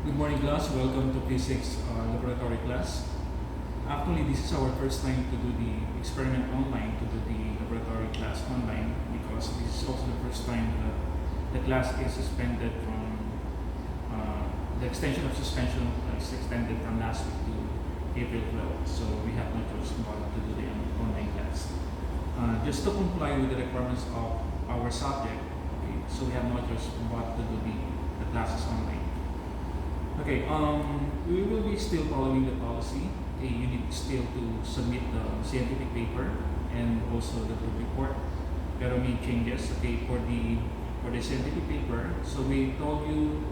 Good morning, class. Welcome to Physics laboratory class. Actually, this is our first time to do the experiment online, to do the laboratory class online, because this is also the first time that the class is suspended from, the extension of suspension is extended from last week to April 12th. So we have no choice but to do the online class. Just to comply with the requirements of our subject, okay, so we have no choice but to do the classes online. Okay, we will be still following the policy. Okay, you need still to submit the scientific paper and also the group report. Pero may changes, okay, for the scientific paper. So we told you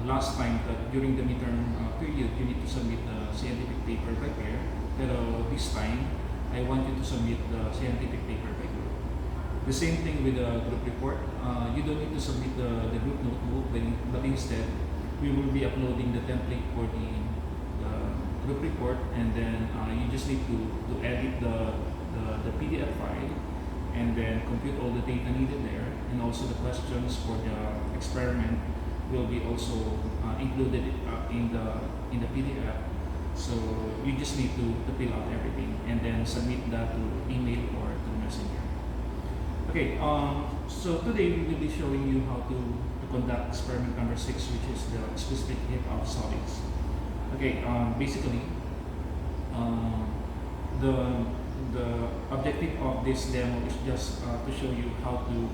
last time that during the midterm period, you need to submit the scientific paper by pair. Pero this time, I want you to submit the scientific paper by group. The same thing with the group report. You don't need to submit the group notebook, but instead, we will be uploading the template for the group report, and then you just need to edit the PDF file and then compute all the data needed there, and also the questions for the experiment will be also included in the PDF. So you just need to fill out everything and then submit that to email or to Messenger. Okay, so today we will be showing you how to conduct experiment number 6, which is the specific heat of solids. Okay, basically, the objective of this demo is just to show you how to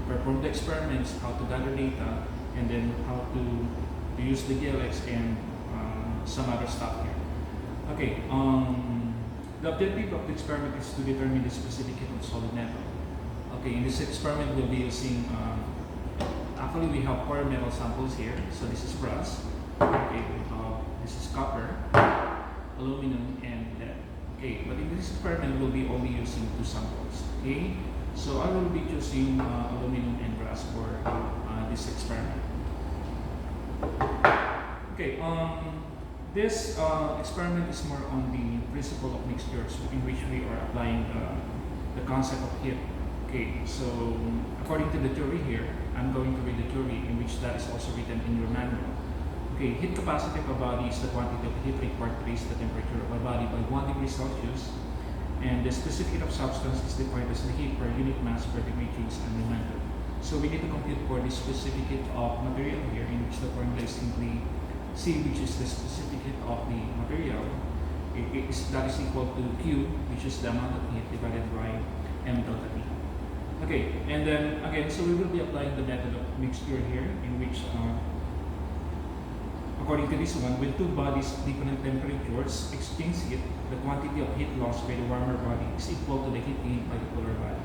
perform the experiments, how to gather data, and then how to use the GLX and some other stuff here. Okay, the objective of the experiment is to determine the specific heat of solid metal. Okay, in this experiment we'll be using actually, we have 4 metal samples here. So this is brass. Okay, this is copper, aluminum, and lead. Okay, but in this experiment, we'll be only using 2 samples. Okay, so I will be choosing aluminum and brass for this experiment. Okay, this experiment is more on the principle of mixtures, in which we are applying the concept of heat. Okay, so according to the theory here, I'm going to read the theory in which that is also written in your manual. Okay, heat capacity of a body is the quantity of heat required to raise the temperature of a body by 1 degree Celsius, and the specific heat of substance is defined as the heat per unit mass per degree change and momentum. So we need to compute for the specific heat of material here, in which the formula is simply C, which is the specific heat of the material. That is equal to Q, which is the amount of heat divided by M delta T. Okay, and then again, so we will be applying the method of mixture here, in which, according to this one, when 2 bodies of different temperatures exchange heat, the quantity of heat lost by the warmer body is equal to the heat gained by the cooler body,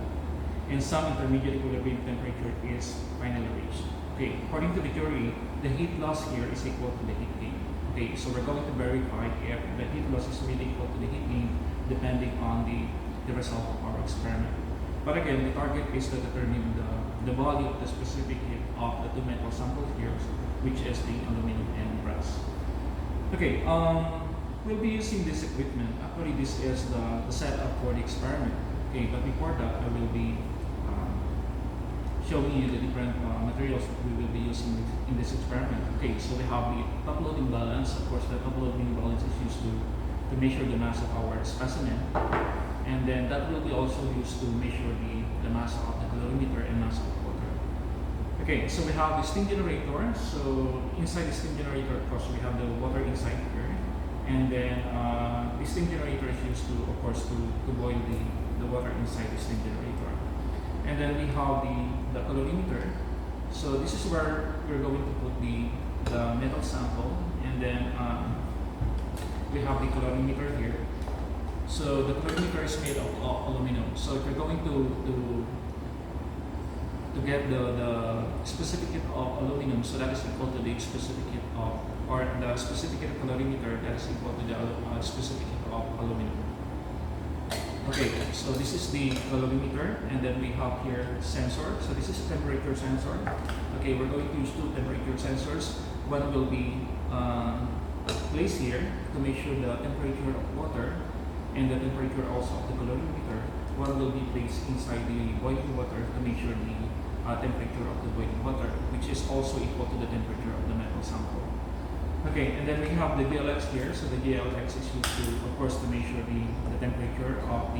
and some intermediate equilibrium temperature is finally reached. Okay, according to the theory, the heat loss here is equal to the heat gain. Okay, so we're going to verify if the heat loss is really equal to the heat gain, depending on the result of our experiment. But again, the target is to determine the value of the specific heat of the 2 metal samples here, which is the aluminum and brass. Okay, we'll be using this equipment. Actually, this is the setup for the experiment. Okay, but before that, I will be showing you the different materials that we will be using in this experiment. Okay, so we have the top loading balance. Of course, the top loading balance is used to measure the mass of our specimen. And then that will be also used to measure the mass of the calorimeter and mass of water. Okay, so we have the steam generator. So inside the steam generator, of course, we have the water inside here. And then the steam generator is used to, of course, to boil the water inside the steam generator. And then we have the calorimeter. So this is where we're going to put the metal sample. And then we have the calorimeter here. So the calorimeter is made of aluminum. So if you're going to get the specific heat of aluminum, so that is equal to the specific heat of, or the specific heat of calorimeter, that is equal to the specific heat of aluminum. Okay, so this is the calorimeter, and then we have here sensor. So this is a temperature sensor. Okay, we're going to use 2 temperature sensors. One will be placed here to measure the temperature of water, and the temperature also of the calorimeter. One will be placed inside the boiling water to measure the temperature of the boiling water, which is also equal to the temperature of the metal sample. Okay, and then we have the GLX here. So the GLX is used to, of course, to measure the temperature of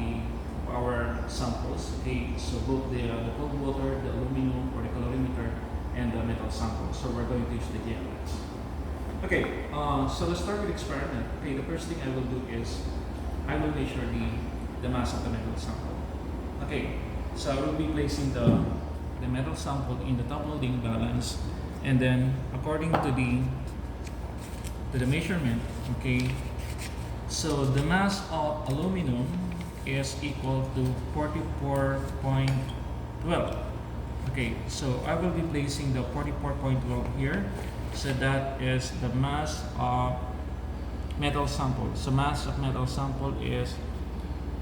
our samples. Okay, so both the cold water, the aluminum or the calorimeter, and the metal sample. So we're going to use the GLX. Okay, so let's start with experiment. Okay, the first thing I will do is I will measure the mass of the metal sample. Okay, so I will be placing the metal sample in the top loading balance, and then according to the measurement, okay, so the mass of aluminum is equal to 44.12. Okay, so I will be placing the 44.12 here. So that is the mass of metal sample. So mass of metal sample is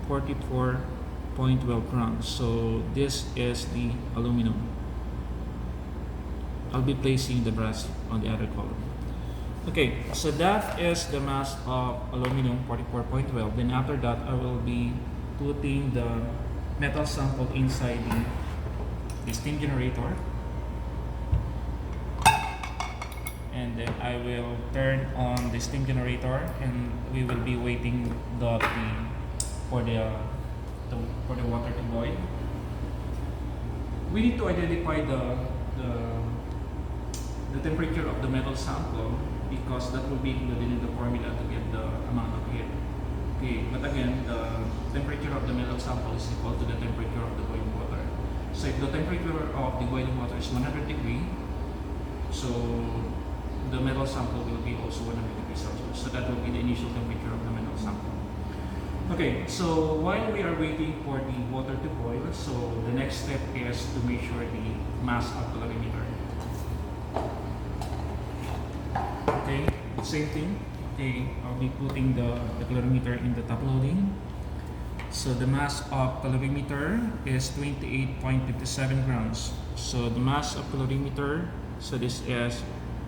44.12 grams. So this is the aluminum. I'll be placing the brass on the other column. Okay, so that is the mass of aluminum, 44.12. Then after that, I will be putting the metal sample inside the steam generator. And then I will turn on the steam generator, and we will be waiting for the water to boil. We need to identify the temperature of the metal sample, because that will be included in the formula to get the amount of heat. Okay, but again, the temperature of the metal sample is equal to the temperature of the boiling water. So if the temperature of the boiling water is 100 degrees, so the metal sample will be also 100 degrees Celsius. So that will be the initial temperature of the metal sample. Okay, so while we are waiting for the water to boil, so the next step is to measure the mass of calorimeter. Okay, same thing. Okay, I'll be putting the calorimeter in the top loading. So the mass of calorimeter is 28.57 grams. So the mass of calorimeter, so this is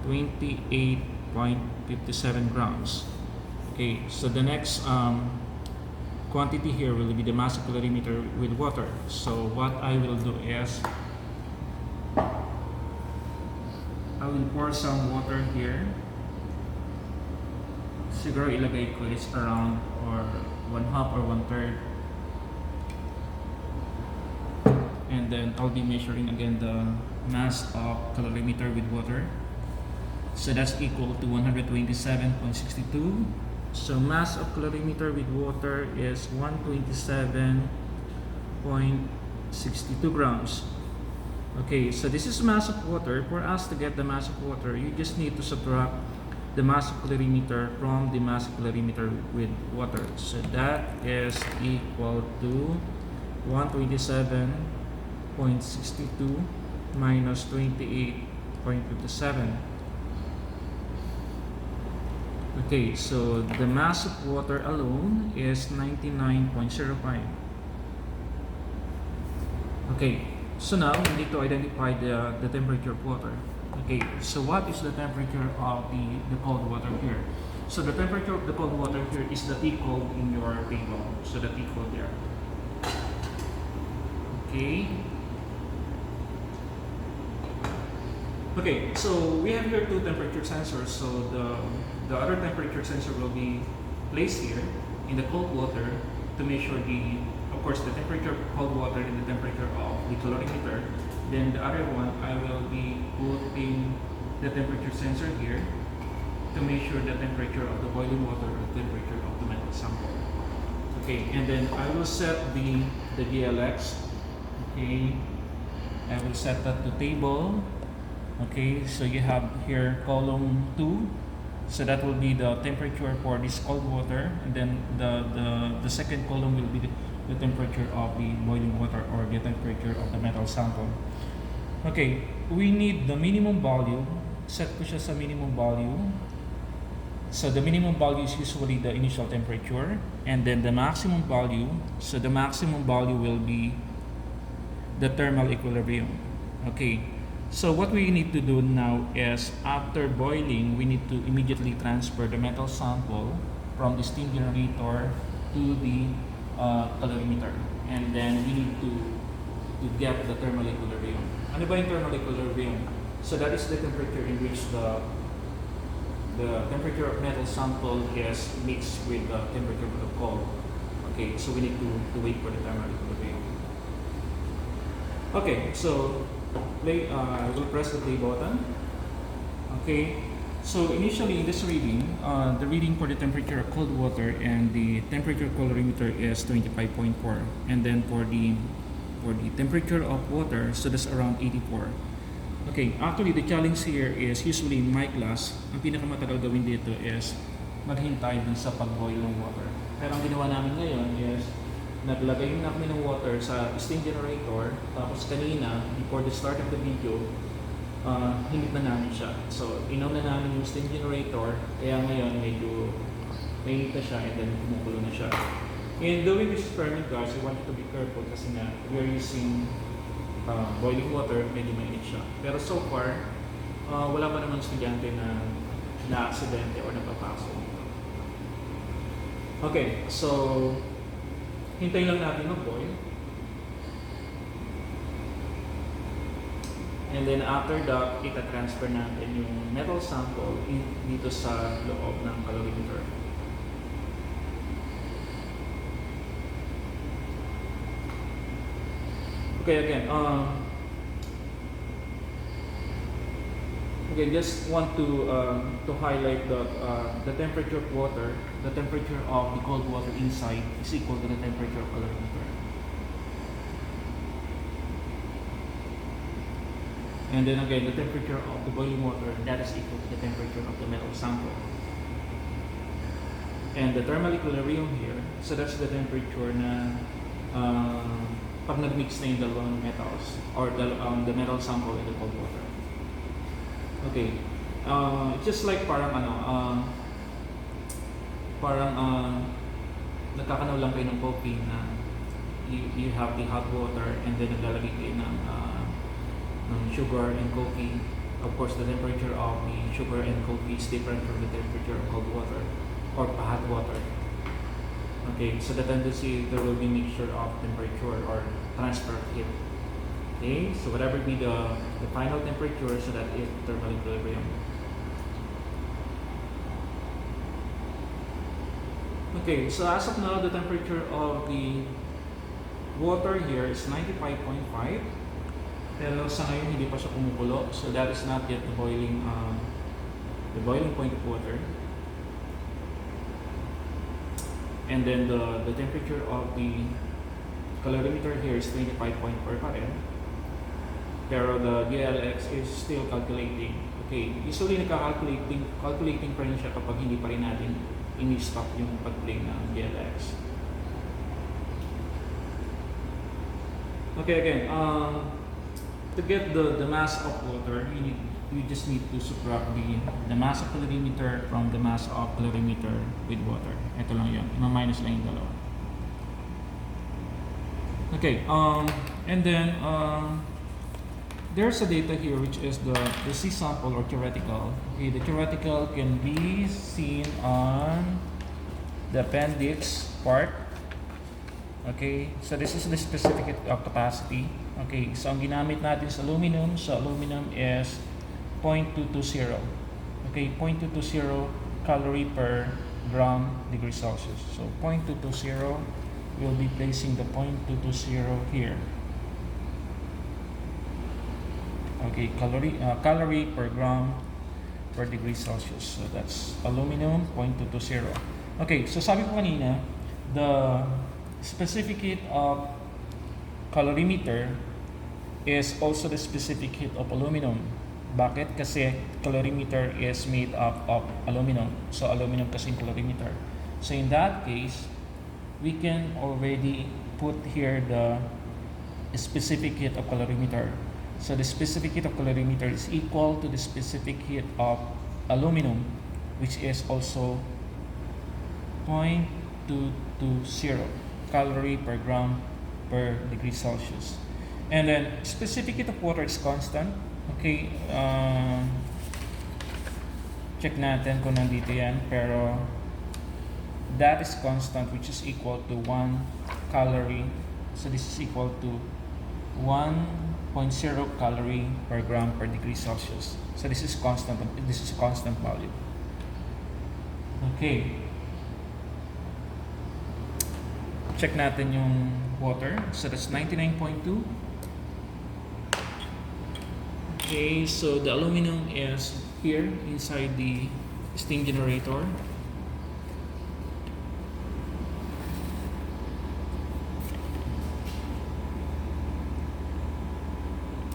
28.57 grams. Okay, so the next quantity here will be the mass of calorimeter with water. So what I will do is I will pour some water here. Siguro ilagay ko is around or 1/2 or 1/3. And then I'll be measuring again the mass of calorimeter with water. So that's equal to 127.62. So mass of calorimeter with water is 127.62 grams. Okay, so this is mass of water. For us to get the mass of water, you just need to subtract the mass of calorimeter from the mass of calorimeter with water. So that is equal to 127.62 minus 28.57. Okay, so the mass of water alone is 99.05. Okay, so now we need to identify the temperature of water. Okay, so what is the temperature of the cold water here? So the temperature of the cold water here is the T cold in your table. So the T cold there. Okay. Okay, so we have here two temperature sensors. So the other temperature sensor will be placed here in the cold water to measure of course, the temperature of cold water and the temperature of the calorimeter. Then the other one, I will be putting the temperature sensor here to measure the temperature of the boiling water or the temperature of the metal sample. Okay, and then I will set the GLX. Okay, I will set that to table. Okay, so you have here column 2. So that will be the temperature for this cold water, and then the second column will be the temperature of the boiling water or the temperature of the metal sample. Okay, we need the minimum value. Set ko siya sa minimum value. So the minimum value is usually the initial temperature, and then the maximum value. So the maximum value will be the thermal equilibrium. Okay, so what we need to do now is after boiling, we need to immediately transfer the metal sample from the steam generator to the calorimeter, and then we need to get the thermal equilibrium. Ano ba yung thermal equilibrium? So that is the temperature in which the the temperature of metal sample is mixed with the temperature of the cold. Okay, so we need to wait for the thermal equilibrium. Okay, so I will press the play button. Okay, so initially in this reading, the reading for the temperature of cold water and the temperature colorimeter is 25.4, and then for the temperature of water, so that's around 84. Okay, actually the challenge here is usually in my class, ang pinakamatagal gawin dito is maghintay dun sa pag-boil ng water. Pero ang ginawa namin ngayon is naglagay na kami ng water sa steam generator, tapos kanina, before the start of the video, hinit na namin siya. So, inom na namin yung steam generator, kaya ngayon medyo mainit na siya and then kumukulo na siya. In doing this experiment guys, I want you to be careful kasi nga we are using boiling water, medyo mainit siya. Pero so far, wala pa naman estudyante na na-aksidente or napapasok. Okay, so hintayin lang natin mag-boil. And then after that, ita-transfer natin yung metal sample dito sa loob ng calorimeter. Okay, again, just want to highlight that the temperature of water, the temperature of the cold water inside is equal to the temperature of calorimeter. And then again, the temperature of the boiling water, that is equal to the temperature of the metal sample. And the thermal equilibrium here, so that's the temperature na pag nag-mix na yung dalawang metals or the metal sample in the cold water. Okay, just like parang nagkakanaw lang kayo ng coffee na you have the hot water and then naglalagay kayo ng sugar and coffee. Of course, the temperature of the sugar and coffee is different from the temperature of cold water or hot water. Okay, so the tendency there will be mixture of temperature or transfer of heat. Okay, so whatever be the final temperature, so that is thermal equilibrium. Okay, so as of now, the temperature of the water here is 95.5. Pero sa ngayon hindi pa siya kumukulo, so that is not yet the boiling point of water. And then the temperature of the calorimeter here is 25.4 pa rin. Pero the DLX is still calculating. Okay, usually calculating pa rin siya kapag hindi pa rin natin ini-stop yung pag-play ng DLX. Okay, again, to get the mass of water, you just need to subtract the mass of calorimeter from the mass of calorimeter with water. Ito lang yun. Ima-minus lang yung dalawa. Okay, and then there's a data here which is the C sample or theoretical. Okay, the theoretical can be seen on the appendix part. Okay, so this is the specific capacity. Okay, so ang ginamit natin sa aluminum is 0.220. Okay, 0.220 calorie per gram degree Celsius. So 0.220, we'll be placing the 0.220 here. Okay, calorie per gram per degree Celsius. So that's aluminum 0.220. Okay, so sabi ko kanina, the specific heat of calorimeter is also the specific heat of aluminum. Bakit? Kasi calorimeter is made up of aluminum. So aluminum kasi yung calorimeter. So in that case, we can already put here the specific heat of calorimeter. So the specific heat of calorimeter is equal to the specific heat of aluminum, which is also 0.220 calorie per gram per degree Celsius. And then specific heat of water is constant. Okay, check natin kung nandito yan, pero that is constant, which is equal to 1 calorie. So this is equal to 1.0 calorie per gram per degree Celsius. So this is constant. This is a constant value. Okay. Check natin yung water. So that's 99.2. Okay, so the aluminum is here inside the steam generator.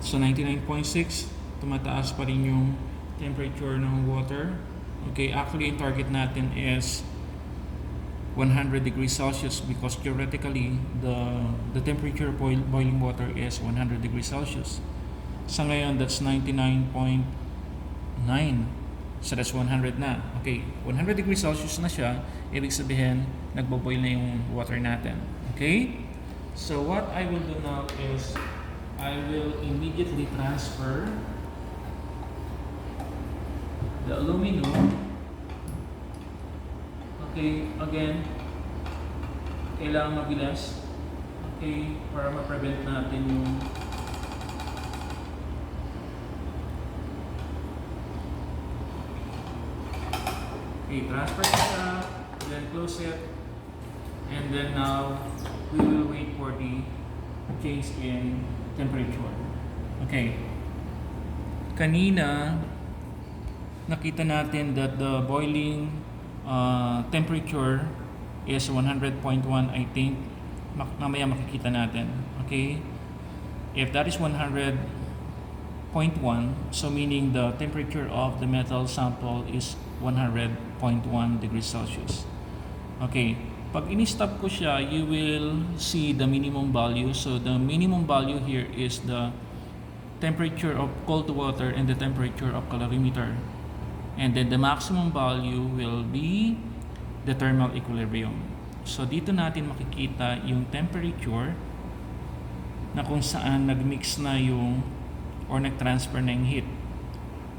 So 99.6, tumataas pa rin yung temperature ng water. Okay, actually yung target natin is 100 degrees Celsius because theoretically the temperature of boiling water is 100 degrees Celsius. Sa ngayon, that's 99.9. So that's 100 na. Okay, 100 degrees Celsius na siya. Ibig sabihin, nagbo-boil na yung water natin. Okay? So what I will do now is I will immediately transfer the aluminum. Okay, again, kailangan mabilis. Okay, para ma-prevent natin yung transfer siya, then close it, and then now we will wait for the change in temperature. Okay. Kanina, nakita natin that the boiling temperature is 100.1, I think. Mamaya makikita natin. Okay. If that is 100.1, so meaning the temperature of the metal sample is 100.1 degrees Celsius. Okay, pag in-stop ko siya, you will see the minimum value. So the minimum value here is the temperature of cold water and the temperature of calorimeter. And then the maximum value will be the thermal equilibrium. So dito natin makikita yung temperature na kung saan nagmix na yung or nag-transfer na yung heat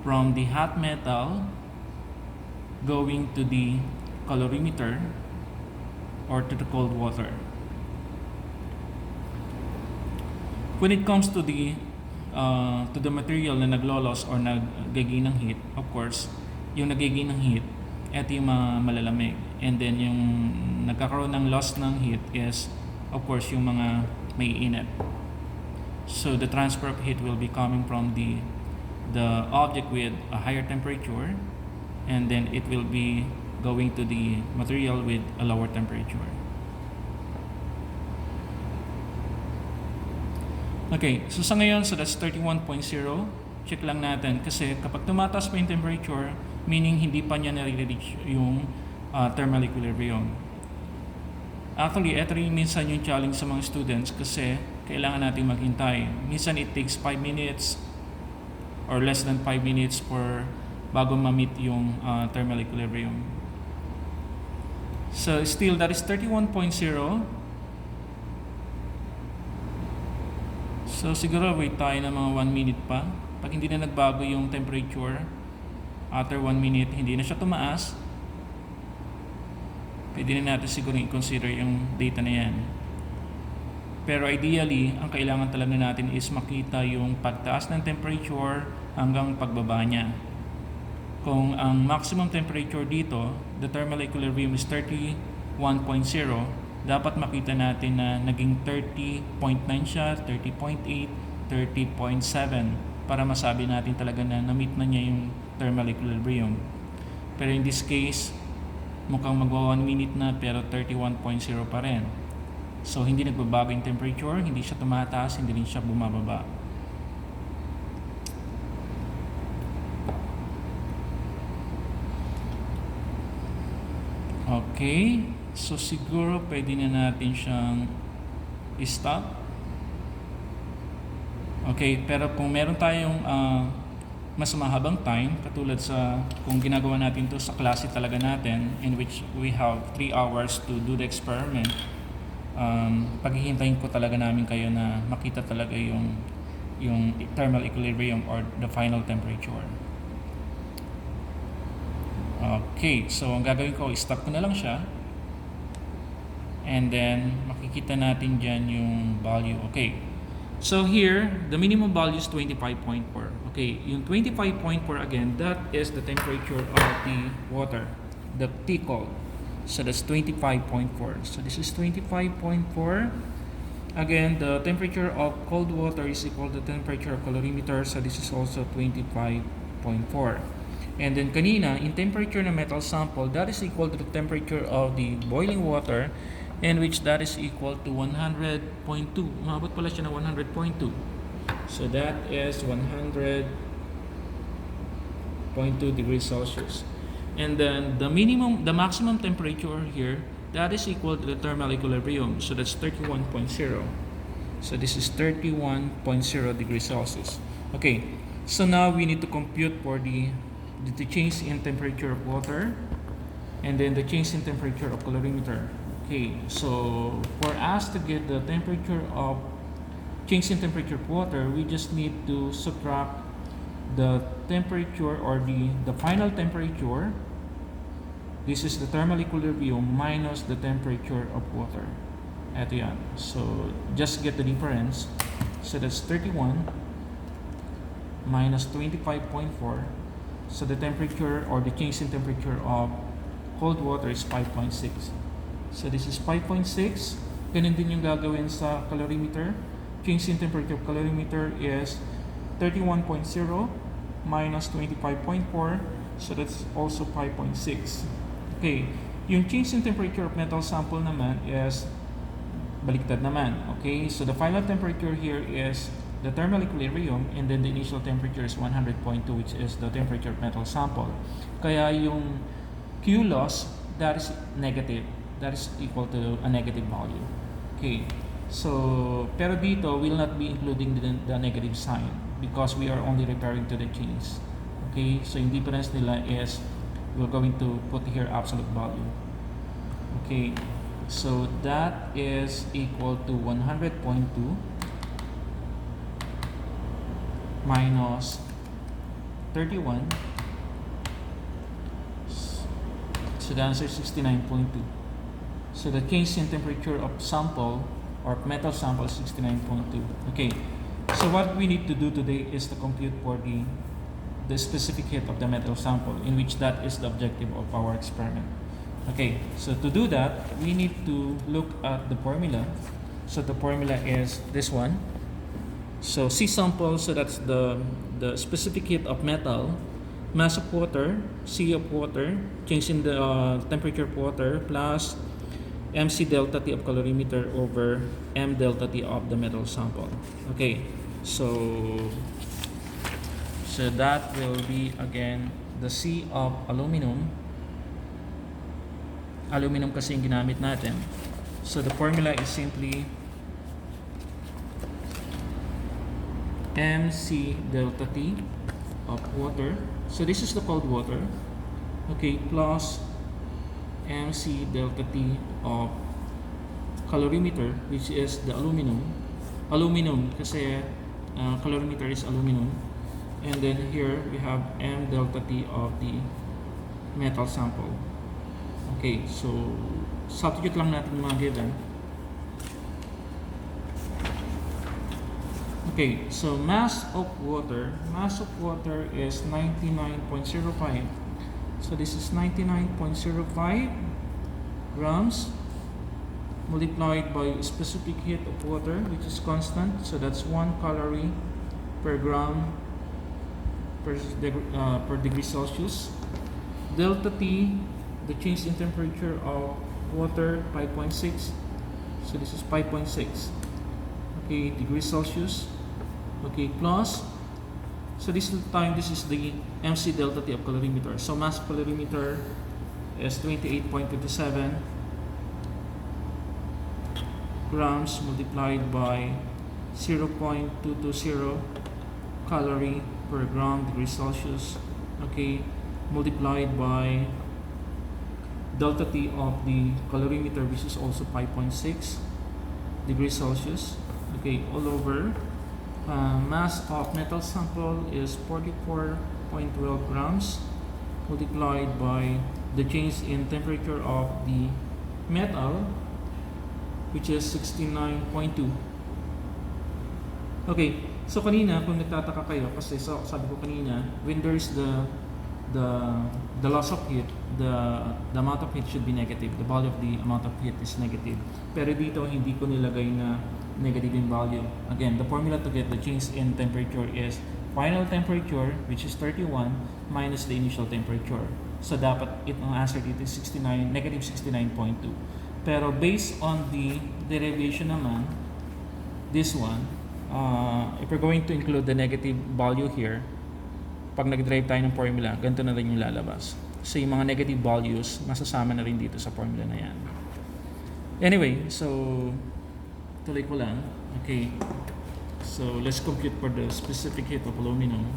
from the hot metal going to the calorimeter or to the cold water. When it comes to the material na naglolos or nag-gain ng heat, of course, yung nag-gain ng heat, ito yung malalamig. And then yung nagkakaroon ng loss ng heat is, of course, yung mga may init. So the transfer of heat will be coming from the object with a higher temperature, and then it will be going to the material with a lower temperature. Okay, so sa ngayon, so that's 31.0. Check lang natin kasi kapag tumataas pa yung temperature, meaning hindi pa niya nare-reach yung thermal equilibrium. Actually, ito rin minsan yung challenge sa mga students kasi kailangan nating maghintay. Minsan it takes 5 minutes or less than 5 minutes bago ma-meet yung thermal equilibrium. So still, that is 31.0. So siguro wait tayo ng mga 1 minute pa. Pag hindi na nagbago yung temperature, after 1 minute, hindi na siya tumaas, pwede na natin siguro i-consider yung data na yan. Pero ideally, ang kailangan talaga natin is makita yung pagtaas ng temperature hanggang pagbaba niya. Kung ang maximum temperature dito, the thermal equilibrium is 31.0, dapat makita natin na naging 30.9 siya, 30.8, 30.7 para masabi natin talaga na na-meet na niya yung thermal equilibrium. Pero in this case, mukhang magwa 1 minute na pero 31.0 pa rin. So hindi nagbabago yung temperature, hindi siya tumataas, hindi rin siya bumababa. Okay, so siguro pwede na natin siyang i-stop. Okay, pero kung meron tayong mas mahabang time, katulad sa kung ginagawa natin to sa klase talaga natin, in which we have 3 hours to do the experiment, paghihintayin ko talaga namin kayo na makita talaga yung thermal equilibrium or the final temperature. Okay, so ang gagawin ko, stop ko na lang siya. And then, makikita natin dyan yung value. Okay, so here, the minimum value is 25.4. Okay, yung 25.4 again, that is the temperature of the water. the T cold. So that's 25.4. So this is 25.4. Again, the temperature of cold water is equal to temperature of calorimeter. So this is also 25.4. And then kanina, in temperature na metal sample, that is equal to the temperature of the boiling water, and which that is equal to 100.2. Umabot pala siya na 100.2. So that is 100.2 degrees Celsius. And then the maximum temperature here, that is equal to the thermal equilibrium. So that's 31.0. So this is 31.0 degrees Celsius. Okay, so now we need to compute for the change in temperature of water, and then the change in temperature of calorimeter. Okay, so for us to get the temperature of change in temperature of water, we just need to subtract the temperature or the final temperature. This is the thermal equilibrium minus the temperature of water. Ito yan. So just get the difference. So that's 31 minus 25.4. So the temperature or the change in temperature of cold water is 5.6. So this is 5.6. Ganun din yung gagawin sa calorimeter. Change in temperature of calorimeter is 31.0 minus 25.4. So that's also 5.6. Okay, yung change in temperature of metal sample naman is baliktad naman. Okay, so the final temperature here is the thermal equilibrium, and then the initial temperature is 100.2, which is the temperature of metal sample. Kaya yung Q loss, that is negative. That is equal to a negative value. Okay, so pero dito will not be including the negative sign because we are only referring to the change. Okay, so yung difference nila is we're going to put here absolute value. Okay, so that is equal to 100.2 minus 31. So the answer is 69.2. So the change in temperature of sample or metal sample is 69.2. Okay, so what we need to do today is to compute for the specific heat of the metal sample, in which that is the objective of our experiment. Okay, so to do that, we need to look at the formula. So the formula is this one. So C sample, so that's the specific heat of metal, mass of water, C of water, change in the temperature of water, plus MC delta T of calorimeter over M delta T of the metal sample. Okay, so that will be again the C of aluminum. Aluminum kasi yung ginamit natin. So the formula is simply MC delta T of water. So this is the cold water. Okay, plus MC delta T of calorimeter, which is the aluminum. Aluminum kasi calorimeter is aluminum. And then here we have M delta T of the metal sample. Okay, so substitute lang natin mga given. Okay, so mass of water is 99.05. So this is 99.05 grams multiplied by specific heat of water, which is constant. So that's 1 calorie per gram per degree Celsius. Delta T, the change in temperature of water, 5.6. So this is 5.6. Okay, degrees Celsius. Okay, plus, so this time this is the MC delta T of calorimeter. So mass calorimeter is 28.57 grams multiplied by 0.220 calorie per gram degrees Celsius. Okay, multiplied by delta T of the calorimeter, which is also 5.6 degrees Celsius. Okay, all over. Mass of metal sample is 44.12 grams multiplied by the change in temperature of the metal, which is 69.2. Okay, so kanina kung nagtataka kayo, kasi sabi ko kanina, when there's the the loss of heat, the amount of heat should be negative. The value of the amount of heat is negative. Pero dito hindi ko nilagay na negative in value. Again, the formula to get the change in temperature is final temperature, which is 31, minus the initial temperature. So dapat ang answer dito is negative 69.2. Pero based on the derivation naman, this one, if we're going to include the negative value here, pag nag-derive tayo ng formula, ganito na rin yung lalabas. So yung mga negative values, masasama na rin dito sa formula na yan. Anyway, so tuloy ko lang. Okay. So let's compute for the specific heat of aluminum.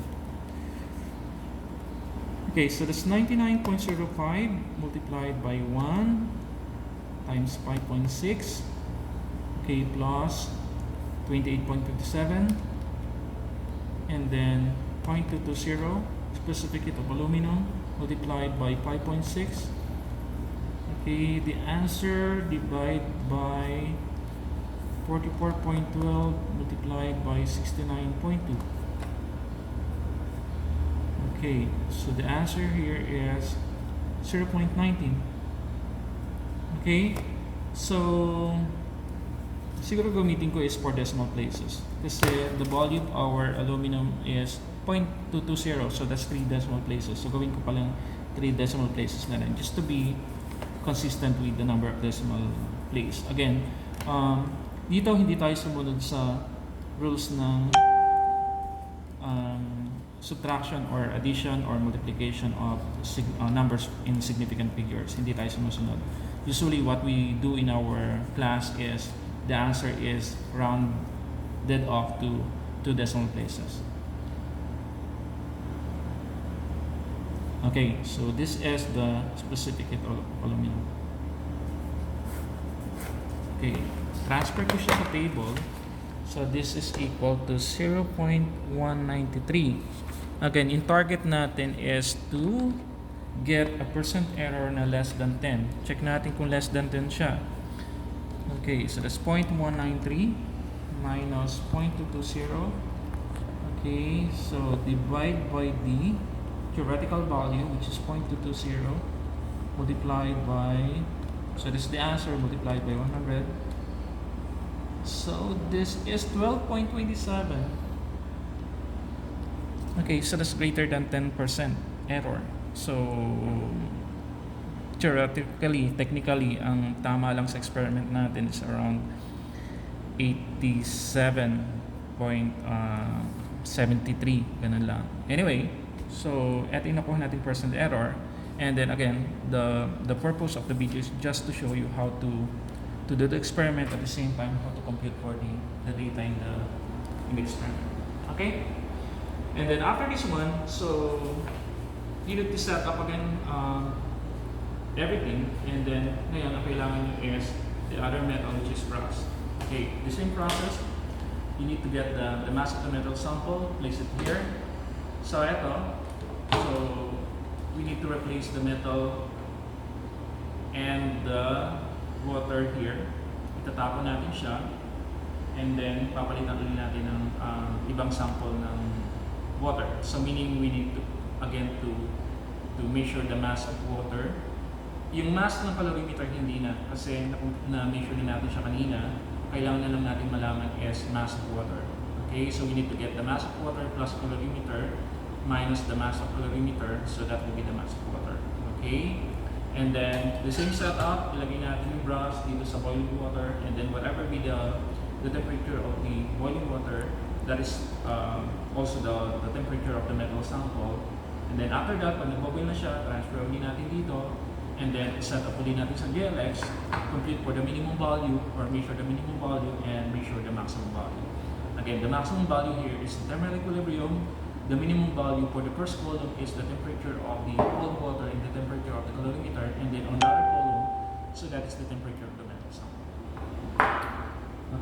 Okay, so that's 99.05 multiplied by 1 times 5.6. Okay, plus 28.57. And then 0.220 specific heat of aluminum multiplied by 5.6. Okay, the answer divided by 44.12 multiplied by 69.2. Okay, so the answer here is 0.19. Okay, so siguro gamitin ko is 4 decimal places kasi the volume of our aluminum is 0.220, so that's 3 decimal places. So gawin ko palang 3 decimal places na rin just to be consistent with the number of decimal place. Again, dito hindi tayo sumunod sa rules ng subtraction or addition or multiplication of numbers in significant figures. Hindi tayo sumusunod. Usually what we do in our class is the answer is rounded off to 2 decimal places. Okay, so this is the specific heat of aluminum. Okay, transfer ko siya sa table. So this is equal to 0.193. Again, in target natin is to get a percent error na less than 10. Check natin kung less than 10 siya. Okay, so that's 0.193 minus 0.220. Okay, so divide by the theoretical value, which is 0.220, multiplied by, so this is the answer, multiplied by 100. So this is 12.27. Okay, so that's greater than 10% error. So theoretically, technically, ang tama lang sa experiment natin is around 87.73, ganun lang. Anyway, so eto yung nakuha natin percent error. And then again, the purpose of the video is just to show you how to do the experiment at the same time how to compute for the data in the experiment. Okay? And then after this one, so you need to set up again everything, and then ngayon ang kailangan nyo is the other metal, which is brass. Okay, the same process. You need to get the mass of the metal sample, place it here. So ito, so we need to replace the metal and the water here. Itatapon natin siya, and then papalitan ulit natin ng ibang sample ng water. So meaning we need to again to measure the mass of water. Yung mass ng calorimeter hindi na, kasi na-measure na natin siya kanina. Kailangan na lang natin malaman is mass of water. Okay, so we need to get the mass of water plus calorimeter minus the mass of calorimeter, so that will be the mass of water. Okay, and then the same setup, ilagay natin yung brass dito sa boiling water, and then whatever be the temperature of the boiling water, that is also the temperature of the metal sample. And then after that, pag nag-boil na siya, transfer ulit natin dito, and then set up ulit natin sa GLX, compute for the minimum value, or measure the minimum value, and measure the maximum value. Again, the maximum value here is the thermal equilibrium. The minimum value for the first column is the temperature of the cold water and the temperature of the calorimeter, and then on the other column, so that is the temperature of the metal sample.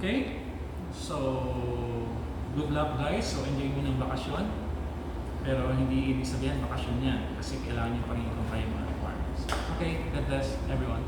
Okay? So, good luck guys. So, enjoy mo ng bakasyon. Pero hindi ibig sabihin bakasyon yan kasi kailangan nyo pa rin i-comply yung mga requirements. Okay, God bless everyone.